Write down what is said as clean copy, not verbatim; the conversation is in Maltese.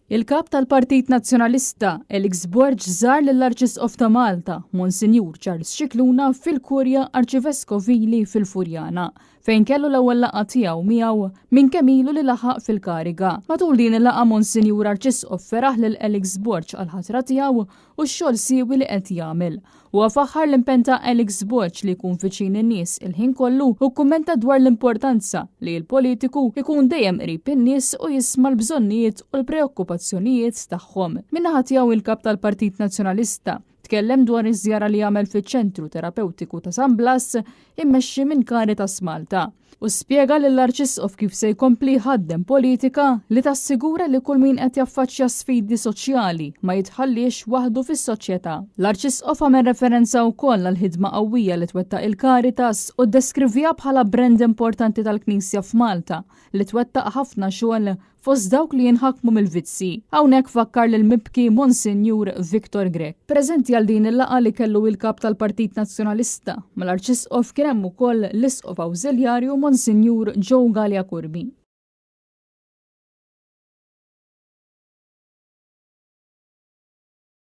Il-kap tal-Partit Nazzjonalista L-ewwel żar lill-Arċisqof ta' Malta, Monsinjur Charles Scicluna fil-Kurja Arċivescovili fil-Furjana, fejn kellu l-ewwel laqgħa tiegħu miegħu minn kemm ilu li laħaq fil-kariga. Matul din il-laqgħa Monsinjur Arċisqof feraħ lil L-ewwel għall-ħatra tiegħu u x-xogħol siewi li qed jagħmel. Huwa faħħar l-impenn ta' L-ewwel li jkun fiċin in-nies il-ħin kollu u kummenta dwar l-importanza li l-politiku jkun dejjem qrib in-nies u jisma' l-bżonnijiet u l-preokkupazzjonijiet tagħhom. Min-naħa tiegħu il-kap tal-Partit Nazzjonalista tkellem dwar iż-żjara li jagħmel fiċ-ċentru terapeutiku ta' San Blas immexxi minn Caritas Malta u spjega lill-Arċisqof kif se jkompli ħaddem politika li tassigura li kull min qed jaffaċċja sfidi soċjali ma jitħallix waħdu fis-soċjetà. L-Arċisqof għamel referenza wkoll għall-ħidma qawwija li twettaq il-Caritas u ddeskrivija bħala brand importanti tal-Knisja f'Malta li twettaq ħafna xogħol fost dawk li jinħakmu mill-vizzi. Hawnhekk fakkar lil mibki Monsinjur Viktor Grek. Preżenti għal din il-laqgħa li kellu il-kap tal-Partit Nazzjonalista mal-Arċisqof kien hemm ukoll l-Isqof Awżiljarju Monsinjur Joe Gallia Kurbi.